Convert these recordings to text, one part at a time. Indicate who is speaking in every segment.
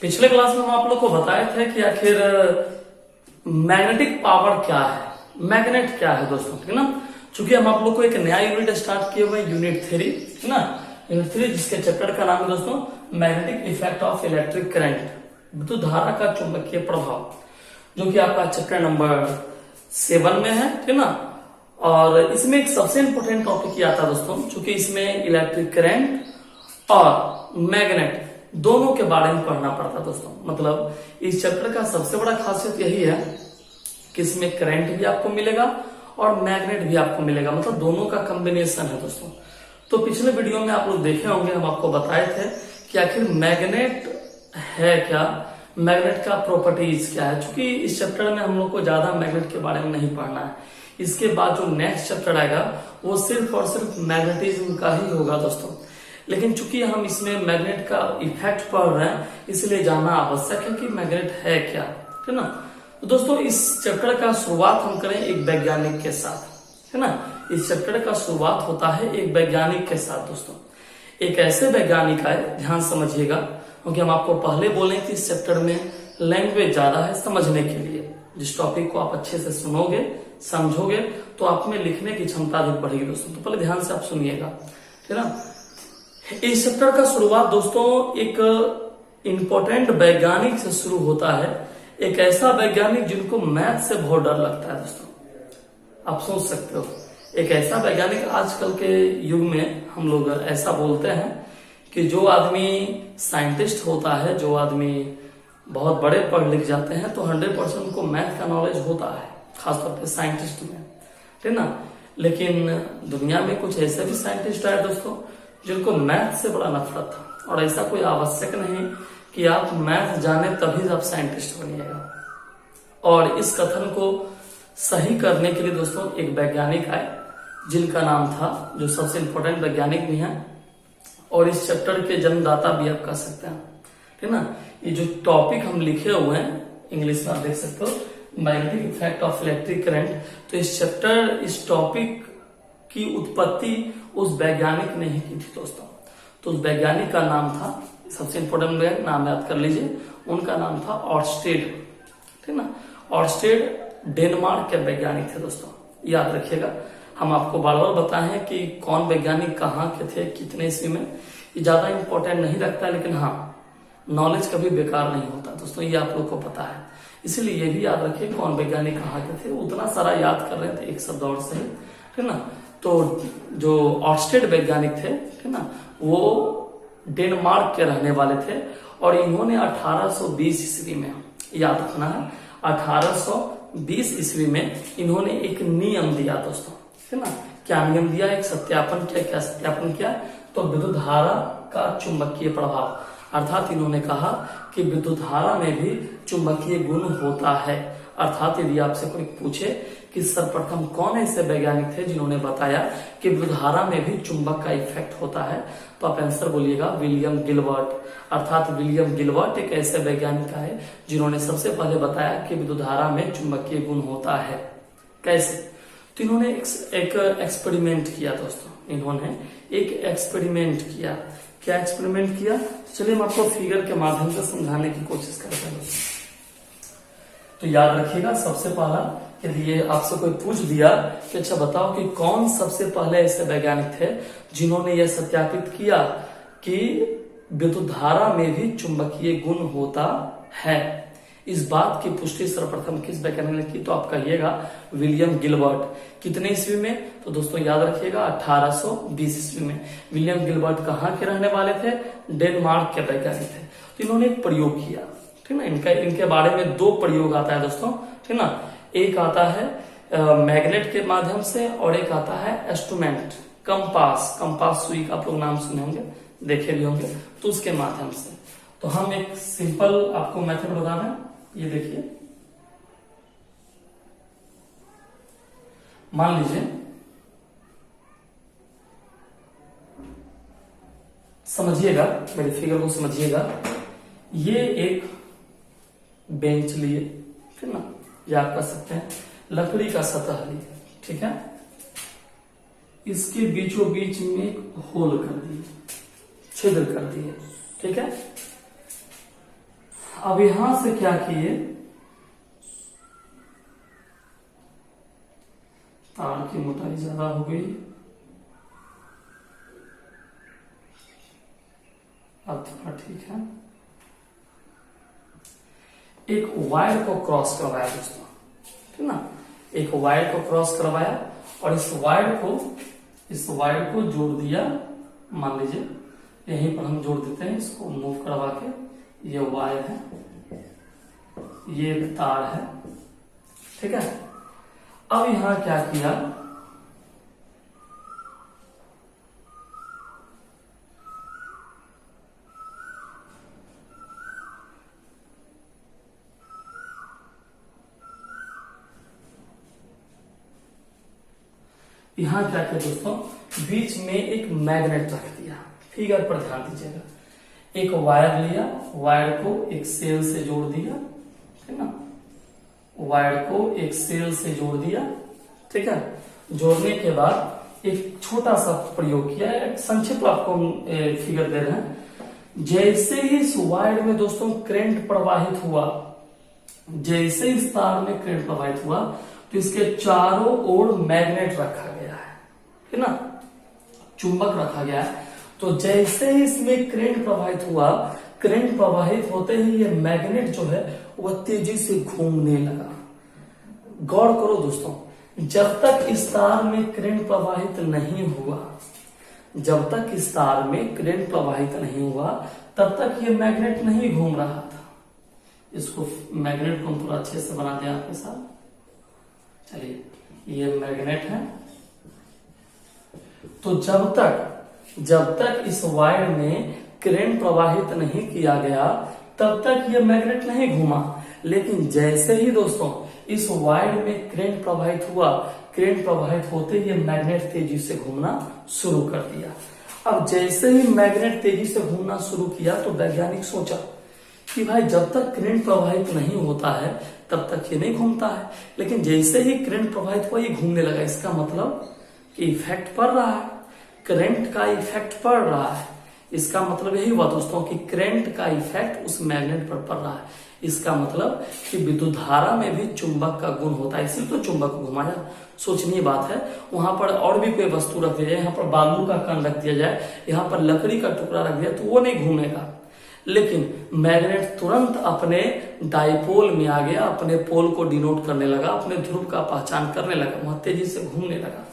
Speaker 1: पिछले क्लास में हम आप लोग को बताए थे कि आखिर मैग्नेटिक पावर क्या है, मैग्नेट क्या है दोस्तों, ठीक है ना। चूंकि हम आप लोग को एक नया यूनिट स्टार्ट किए हुए यूनिट 3, है ना, यूनिट 3 जिसके चैप्टर का नाम है दोस्तों magnetic effect of electric current, विद्युत धारा का चुंबकीय प्रभाव, जो कि आपका चैप्टर नंबर 7 में है, ठीक है ना। और इसमें एक सबसे इंपॉर्टेंट टॉपिक ये आता है दोस्तों, चूंकि इसमें इलेक्ट्रिक करंट और मैग्नेट दोनों के बारे में पढ़ना पड़ता है दोस्तों। मतलब इस चैप्टर का सबसे बड़ा खासियत यही है कि इसमें करंट भी आपको मिलेगा और मैग्नेट भी आपको मिलेगा, मतलब दोनों का कॉम्बिनेशन है दोस्तों। तो पिछले वीडियो में आप लोग देखे होंगे, हम आपको बताए थे कि आखिर मैग्नेट है क्या, मैग्नेट का प्रॉपर्टीज क्या है। चूंकि इस चैप्टर में हम लोग को ज्यादा मैग्नेट के बारे में नहीं पढ़ना है, इसके बाद जो नेक्स्ट चैप्टर आएगा वो सिर्फ और सिर्फ मैग्नेटिज्म का ही होगा दोस्तों। लेकिन चूंकि हम इसमें मैग्नेट का इफेक्ट पढ़ रहे हैं, इसलिए जानना आवश्यक है कि मैग्नेट है क्या, है ना। तो दोस्तों इस चैप्टर का शुरुआत हम करें एक वैज्ञानिक के साथ, है ना। इस चैप्टर का शुरुआत होता है एक वैज्ञानिक के साथ दोस्तों। एक ऐसे वैज्ञानिक आए, ध्यान समझिएगा, क्योंकि हम आपको पहले बोले कि इस चैप्टर में लैंग्वेज ज्यादा है समझने के लिए। जिस टॉपिक को आप अच्छे से सुनोगे, समझोगे, तो आप में लिखने की क्षमता भी बढ़ेगी दोस्तों। तो पहले ध्यान से आप सुनिएगा, ठीक है ना। इस चैप्टर का शुरुआत दोस्तों एक इंपॉर्टेंट वैज्ञानिक से शुरू होता है, एक ऐसा वैज्ञानिक जिनको मैथ से बहुत डर लगता है दोस्तों। आप सोच सकते हो, एक ऐसा वैज्ञानिक, आजकल के युग में हम लोग ऐसा बोलते हैं कि जो आदमी साइंटिस्ट होता है, जो आदमी बहुत बड़े पढ़ लिख जाते हैं, तो 100% उनको मैथ का नॉलेज होता है, खासतौर पर साइंटिस्ट में, ठीक ना। लेकिन दुनिया में कुछ ऐसे भी साइंटिस्ट आए दोस्तों जिनको मैथ से बड़ा नफरत था, और ऐसा कोई आवश्यक नहीं कि आप मैथ जाने तभी आप साइंटिस्ट बनिएगा। और इस कथन को सही करने के लिए दोस्तों एक वैज्ञानिक आए जिनका नाम था, जो सबसे इंपॉर्टेंट वैज्ञानिक भी हैं और इस चैप्टर के जन्मदाता भी आप कह सकते हैं, ठीक ना। ये जो टॉपिक हम लिखे हुए हैं इंग्लिश में आप देख सकते हो, magnetic effect of electric current. तो इस चैप्टर, इस टॉपिक की उत्पत्ति उस वैज्ञानिक ने ही की थी दोस्तों। तो उस वैज्ञानिक का नाम था, सबसे इंपॉर्टेंट नाम याद कर लीजिए, उनका नाम था ऑर्स्टेड, ठीक ना। ऑर्स्टेड डेनमार्क के वैज्ञानिक थे दोस्तों, याद रखिएगा। हम आपको बार बार बताए हैं कि कौन वैज्ञानिक कहाँ के थे, कितने ईस्वी में, ये ज्यादा इंपॉर्टेंट नहीं रखता, लेकिन हाँ नॉलेज कभी बेकार नहीं होता दोस्तों, ये आप लोग को पता है। इसीलिए ये भी याद रखिए कौन वैज्ञानिक कहाँ के थे। उतना सारा याद कर रहे थे एक शब्द और से, ठीक ना। तो जो ऑर्स्टेड वैज्ञानिक थे, ठीक ना, वो डेनमार्क के रहने वाले थे और इन्होंने 1820 ईस्वी में, याद रखना है, 1820 ईस्वी में इन्होंने एक नियम दिया दोस्तों, है ना। क्या नियम दिया, एक सत्यापन किया। क्या सत्यापन किया, तो विद्युत धारा का चुंबकीय प्रभाव, अर्थात इन्होंने कहा कि विद्युत धारा में भी चुंबकीय गुण होता है। अर्थात यदि आपसे कोई पूछे कि सर्वप्रथम कौन ऐसे वैज्ञानिक थे जिन्होंने बताया कि विद्युत धारा में भी चुंबक का इफेक्ट होता है, तो आप आंसर बोलिएगा विलियम गिलबर्ट। अर्थात विलियम गिलबर्ट एक ऐसे वैज्ञानिक है जिन्होंने सबसे पहले बताया कि विद्युत धारा में चुंबकीय गुण होता है। कैसे, तो इन्होंने एक एक्सपेरिमेंट किया दोस्तों, इन्होंने एक एक्सपेरिमेंट किया। क्या एक्सपेरिमेंट किया, चलिए हम आपको फिगर के माध्यम से समझाने की कोशिश करते हैं दोस्तों। तो याद रखिएगा, सबसे पहला यदि ये आपसे कोई पूछ दिया कि अच्छा बताओ कि कौन सबसे पहले ऐसे वैज्ञानिक थे जिन्होंने यह सत्यापित किया कि विद्युत धारा में भी चुंबकीय गुण होता है, इस बात की पुष्टि सर्वप्रथम किस वैज्ञानिक ने की, तो आप कहिएगा विलियम गिलबर्ट। कितने ईस्वी में, तो दोस्तों याद रखिएगा 1820 ईस्वी में। विलियम गिलबर्ट कहाँ के रहने वाले थे, डेनमार्क के वैज्ञानिक थे। तो इन्होंने एक प्रयोग किया, ठीक ना। इनके बारे में 2 प्रयोग आता है दोस्तों, ठीक ना। एक आता है मैग्नेट के माध्यम से और एक आता है इंस्ट्रूमेंट, कंपास सुई का आप लोग नाम सुने होंगे, देखे भी होंगे, तो उसके माध्यम से। तो हम एक सिंपल आपको मेथड बता रहे हैं, ये देखिए, मान लीजिए, समझिएगा मेरे फिगर को, समझिएगा। ये एक बेंच लिए, ठीक ना, या आप कह सकते हैं लकड़ी का सतह लिए, ठीक है। इसके बीचों बीच में एक होल कर दिए, छिद्र कर दिए, ठीक है। अब यहां से क्या किए, तार की मोटाई ज्यादा हो गई, अब थोड़ा ठीक है। एक वायर को क्रॉस करवाया दोस्तों, ठीक ना, एक वायर को क्रॉस करवाया और इस वायर को जोड़ दिया। मान लीजिए यहीं पर हम जोड़ देते हैं, इसको मूव करवा के। ये वायर है, ये तार है, ठीक है। अब यहां क्या किया, यहां क्या किया दोस्तों, बीच में एक मैग्नेट रख दिया। फिगर पर ध्यान दीजिएगा, एक वायर लिया, वायर को एक सेल से जोड़ दिया, ठीक ना, वायर को एक सेल से जोड़ दिया, ठीक है। जोड़ने के बाद एक छोटा सा प्रयोग किया, एक संक्षिप्त आपको फिगर दे रहे हैं। जैसे ही इस वायर में दोस्तों करंट प्रवाहित हुआ, जैसे इस तार में करंट प्रवाहित हुआ, तो इसके चारों ओर मैग्नेट रखा गया है ना, चुंबक रखा गया है। तो जैसे ही इसमें करंट प्रवाहित हुआ, करंट प्रवाहित होते ही ये मैग्नेट जो है वह तेजी से घूमने लगा। गौर करो दोस्तों, जब तक इस तार में करंट प्रवाहित नहीं हुआ, जब तक इस तार में करंट प्रवाहित नहीं हुआ, तब तक ये मैग्नेट नहीं घूम रहा था। इसको मैग्नेट को थोड़ा अच्छे से बना दें आपके साथ। चलिए, ये मैग्नेट है। तो जब तक इस वायर में करंट प्रवाहित नहीं किया गया, तब तक ये मैग्नेट नहीं घूमा। लेकिन जैसे ही दोस्तों इस वायर में करंट प्रवाहित हुआ, करंट प्रवाहित होते ही मैग्नेट तेजी से घूमना शुरू कर दिया। अब जैसे ही मैग्नेट तेजी से घूमना शुरू किया, तो वैज्ञानिक सोचा कि भाई जब तक करंट प्रवाहित नहीं होता है तब तक ये नहीं घूमता है, लेकिन जैसे ही करंट प्रवाहित हुआ ये घूमने लगा। इसका मतलब कि इफेक्ट पड़ रहा है, करंट का इफेक्ट पड़ रहा है। इसका मतलब यही हुआ दोस्तों कि करंट का इफेक्ट उस मैग्नेट पर पड़ रहा है। इसका मतलब कि विद्युत धारा में भी चुंबक का गुण होता है, इसलिए तो चुंबक को घुमाया। सोचनीय बात है, वहां पर और भी कोई वस्तु रख दिया जाए, यहाँ पर बालू का कण रख दिया जाए, यहाँ पर लकड़ी का टुकड़ा रख दिया, तो वो नहीं घूमेगा। लेकिन मैग्नेट तुरंत अपने डाइपोल में आ गया, अपने पोल को डिनोट करने लगा, अपने ध्रुव का पहचान करने लगा, वहां तेजी से घूमने लगा।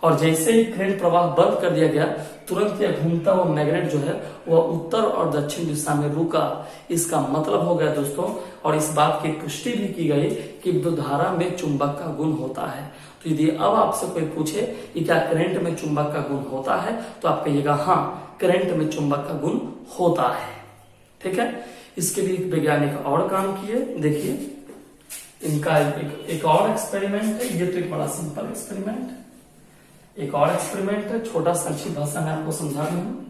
Speaker 1: और जैसे ही करंट प्रवाह बंद कर दिया गया, तुरंत यह घूमता हुआ मैग्नेट जो है वह उत्तर और दक्षिण दिशा में रुका। इसका मतलब हो गया दोस्तों, और इस बात की पुष्टि भी की गई कि विद्युत धारा में चुंबक का गुण होता है। तो यदि अब आपसे कोई पूछे कि क्या करंट में चुंबक का गुण होता है, तो आप कहिएगा हाँ, करंट में चुंबक का गुण होता है। ठीक है, इसके लिए एक वैज्ञानिक और काम किए। देखिए इनका एक और एक्सपेरिमेंट है। ये तो एक बड़ा सिंपल एक्सपेरिमेंट, एक और एक्सपेरिमेंट है, छोटा संक्षिप्त भाषा में आपको समझा रही हूं।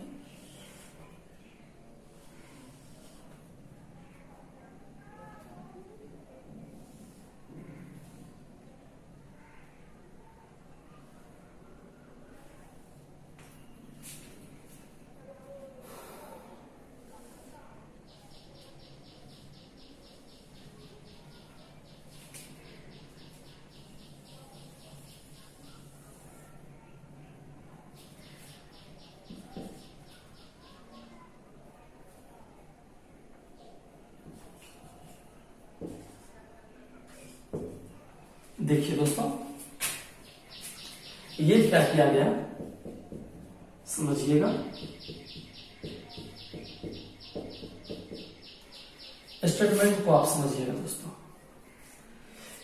Speaker 1: देखिए दोस्तों, ये क्या किया गया समझिएगा। स्टेटमेंट को आप समझिएगा दोस्तों।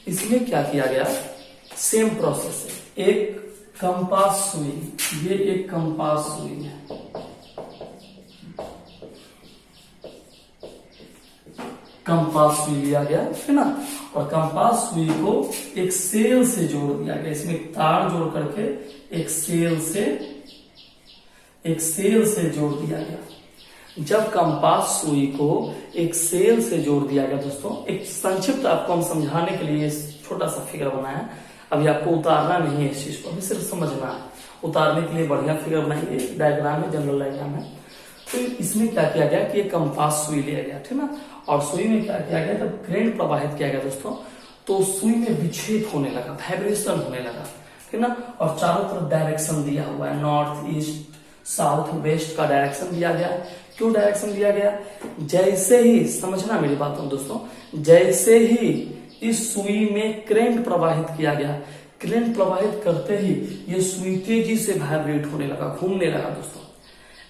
Speaker 1: इसमें क्या किया गया, सेम प्रोसेस है। एक कंपास सुई, ये एक कंपास सुई है, कंपास सुई लिया गया है ना, और कंपास सुई को एक सेल से जोड़ दिया गया। इसमें एक तार जोड़ करके एक सेल से जोड़ दिया गया। जब कंपास सुई को एक सेल से जोड़ दिया गया दोस्तों, एक संक्षिप्त आपको हम समझाने के लिए छोटा सा फिगर बनाया। अभी आपको उतारना नहीं है इस चीज को, अभी सिर्फ समझना है। उतारने के लिए बढ़िया फिगर बनाएंगे, डायग्राम है, जनरल डायग्राम है। तो इसमें क्या किया गया कि एक कंपास सुई लिया गया, ठीक ना, और सुई में क्या किया गया, जब करंट प्रवाहित किया गया दोस्तों तो सुई में विक्षेप होने लगा, वाइब्रेशन होने लगा, ठीक ना, और चारों तरफ डायरेक्शन दिया हुआ है, नॉर्थ ईस्ट साउथ वेस्ट का डायरेक्शन दिया गया। क्यों डायरेक्शन दिया गया? जैसे ही, समझना मेरी बात दोस्तों, जैसे ही इस सुई में करंट प्रवाहित किया गया, करंट प्रवाहित करते ही ये सुई तेजी से वाइब्रेट होने लगा, घूमने लगा दोस्तों।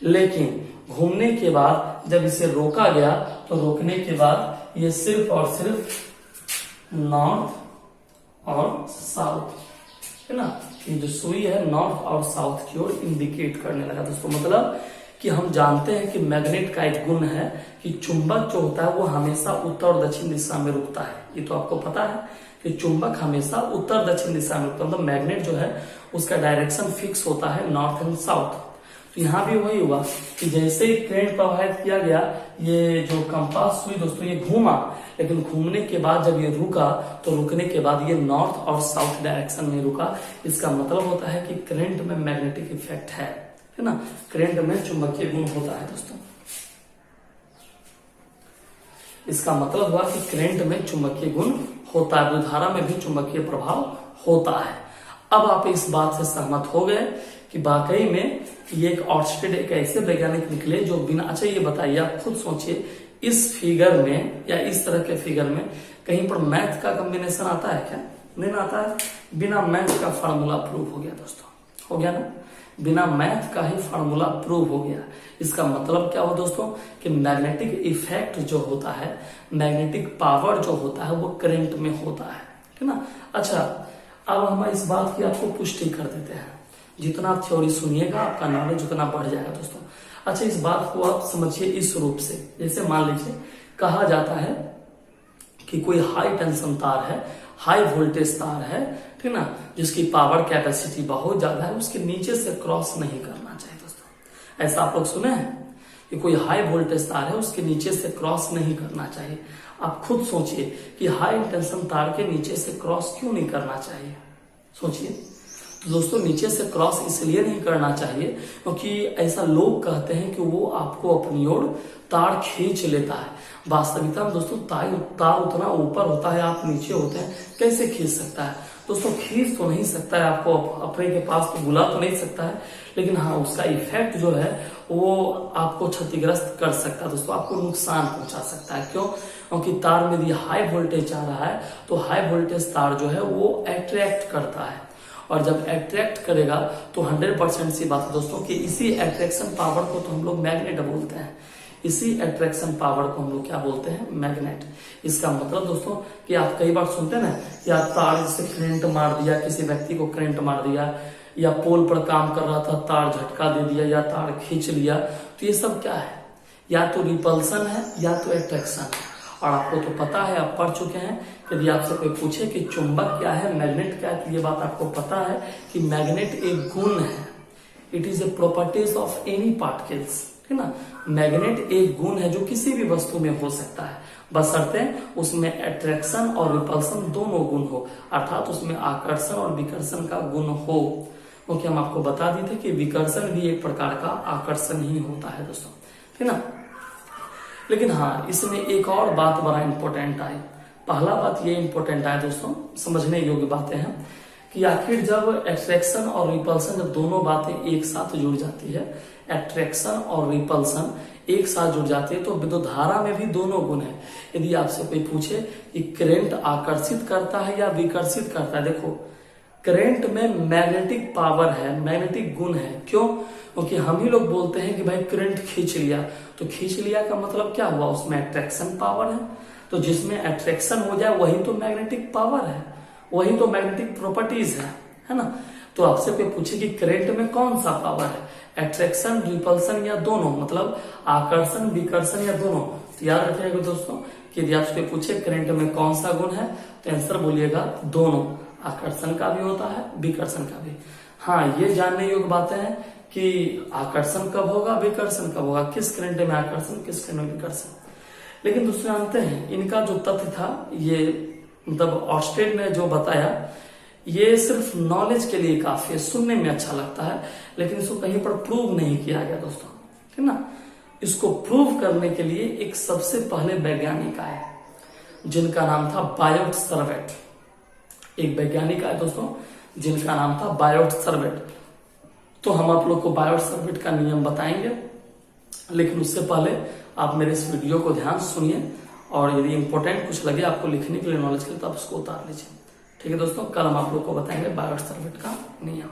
Speaker 1: लेकिन घूमने के बाद जब इसे रोका गया तो रोकने के बाद ये सिर्फ और सिर्फ नॉर्थ और साउथ, है ना, ये जो सुई है नॉर्थ और साउथ की ओर इंडिकेट करने लगा दोस्तों। मतलब कि हम जानते हैं कि मैग्नेट का एक गुण है कि चुंबक जो होता है वो हमेशा उत्तर और दक्षिण दिशा में रुकता है। ये तो आपको पता है कि चुंबक हमेशा उत्तर दक्षिण दिशा में रुकता है, मतलब मैग्नेट जो है उसका डायरेक्शन फिक्स होता है नॉर्थ एंड साउथ। तो यहाँ भी वही हुआ कि जैसे ही करंट प्रवाहित किया गया, ये जो कंपास सुई दोस्तों ये घूमा, लेकिन घूमने के बाद जब ये रुका तो रुकने के बाद ये नॉर्थ और साउथ डायरेक्शन में रुका। इसका मतलब होता है कि करंट में मैग्नेटिक इफेक्ट है ना, करंट में चुंबकीय गुण होता है दोस्तों। इसका मतलब हुआ कि करंट में चुंबकीय गुण होता है, विद्युत में भी चुंबकीय प्रभाव होता है। अब आप इस बात से सहमत हो गए कि वाकई में ये एक ऑर्स्टेड एक ऐसे वैज्ञानिक निकले जो बिना, अच्छा ये बताइए, आप खुद सोचिए, इस फिगर में या इस तरह के फिगर में कहीं पर मैथ का कॉम्बिनेशन आता है क्या? नहीं आता है। बिना मैथ का फार्मूला प्रूव हो गया दोस्तों, हो गया ना, बिना मैथ का ही फार्मूला प्रूव हो गया। इसका मतलब क्या हो दोस्तों कि मैग्नेटिक इफेक्ट जो होता है, मैग्नेटिक पावर जो होता है वो करंट में होता है, ठीक ना। अच्छा, अब हम इस बात की आपको पुष्टि कर देते हैं। जितना आप थ्योरी सुनिएगा आपका नॉलेज उतना बढ़ जाएगा दोस्तों। अच्छा, इस बात को आप समझिए इस रूप से, जैसे मान लीजिए कहा जाता है कि कोई हाई टेंशन तार है, हाई वोल्टेज तार है, ठीक ना, जिसकी पावर कैपेसिटी बहुत ज्यादा है, उसके नीचे से क्रॉस नहीं करना चाहिए दोस्तों। ऐसा आप लोग सुने हैं कि कोई हाई वोल्टेज तार है उसके नीचे से क्रॉस नहीं करना चाहिए। आप खुद सोचिए कि हाई टेंशन तार के नीचे से क्रॉस क्यों नहीं करना चाहिए, सोचिए। तो दोस्तों नीचे से क्रॉस इसलिए नहीं करना चाहिए क्योंकि ऐसा लोग कहते हैं कि वो आपको अपनी ओर तार खींच लेता है। वास्तविकता में दोस्तों तार उतना ऊपर होता है, आप नीचे होते हैं, कैसे खींच सकता है दोस्तों? खींच तो नहीं सकता है, आपको अपने के पास तो बुला तो नहीं सकता है, लेकिन हाँ उसका इफेक्ट जो है वो आपको क्षतिग्रस्त कर सकता है दोस्तों, आपको नुकसान पहुंचा सकता है। क्यों? क्योंकि तार में यदि हाई वोल्टेज आ रहा है तो हाई वोल्टेज तार जो है वो अट्रैक्ट करता है, और जब अट्रैक्ट करेगा तो 100% सी बात है दोस्तों कि इसी अट्रैक्शन पावर को तो हम लोग मैग्नेट बोलते हैं। इसी अट्रैक्शन पावर को हम लोग क्या बोलते हैं? मैग्नेट। इसका मतलब दोस्तों कि आप कई बार सुनते हैं ना कि आप तार से करंट मार दिया, किसी व्यक्ति को करंट मार दिया, या पोल पर काम कर रहा था तार झटका दे दिया, या तार खींच लिया, तो ये सब क्या है? या तो रिपल्सन है या तो अट्रैक्शन है। और आपको तो पता है, आप पढ़ चुके हैं, यदि आपसे कोई पूछे कि चुंबक क्या है, मैग्नेट क्या है, तो ये बात आपको पता है कि मैग्नेट एक गुण है। It is a properties of any particles, है ना। मैग्नेट एक गुण है जो किसी भी वस्तु में हो सकता है, बशर्ते उसमें अट्रैक्शन और रिपल्सन दोनों गुण हो, अर्थात उसमें आकर्षण और विकर्षण का गुण हो। क्योंकि हम आपको बता दी थे कि विकर्षण भी एक प्रकार का आकर्षण ही होता है दोस्तों, है ना। लेकिन हाँ, इसमें एक और बात बड़ा इंपॉर्टेंट आई। पहला बात ये इंपॉर्टेंट है दोस्तों, समझने योग्य बातें हैं कि आखिर जब अट्रैक्शन और रिपल्सन, जब दोनों बातें एक साथ जुड़ जाती है, अट्रैक्शन और रिपल्सन एक साथ जुड़ जाती है, तो विद्युत धारा में भी दोनों गुण है। यदि आपसे कोई पूछे कि करंट आकर्षित करता है या विकर्षित करता है, देखो करंट में मैग्नेटिक पावर है, मैग्नेटिक गुण है। क्यों? क्योंकि हम ही लोग बोलते हैं कि भाई करंट खींच लिया, तो खींच लिया का मतलब क्या हुआ? उसमें अट्रैक्शन पावर है, तो जिसमें अट्रैक्शन हो जाए वही तो मैग्नेटिक पावर है, वही तो मैग्नेटिक प्रॉपर्टीज है ना। तो आपसे कोई पूछे कि करंट में कौन सा पावर है, अट्रैक्शन, रिपल्सन या दोनों, मतलब आकर्षण, विकर्षण या दोनों, तो याद रखिएगा दोस्तों कि यदि आपसे पूछे करंट में कौन सा गुण है, तो आंसर बोलिएगा दोनों, आकर्षण का भी होता है, विकर्षण का भी। हाँ, ये जानने योग्य बातें हैं कि आकर्षण कब होगा, विकर्षण कब होगा, किस करंट में आकर्षण, किस करंट में विकर्षण। लेकिन दूसरे जानते हैं इनका जो तथ्य था, ये मतलब ऑर्स्टेड ने जो बताया, ये सिर्फ नॉलेज के लिए काफी है, सुनने में अच्छा लगता है, लेकिन इसको कहीं पर प्रूव नहीं किया गया दोस्तों, ठीक ना। इसको प्रूव करने के लिए एक सबसे पहले वैज्ञानिक आए जिनका नाम था बायोट सर्वेट। एक वैज्ञानिक आए दोस्तों जिनका नाम था बायोट सर्वेट। तो हम आप लोग को बायोट सर्वेट का नियम बताएंगे, लेकिन उससे पहले आप मेरे इस वीडियो को ध्यान सुनिए और यदि इंपॉर्टेंट कुछ लगे आपको लिखने के लिए, नॉलेज के लिए, तो आप उसको उतार लीजिए। ठीक है दोस्तों, कल हम आप लोग को बताएंगे बायोट सर्वेट का नियम।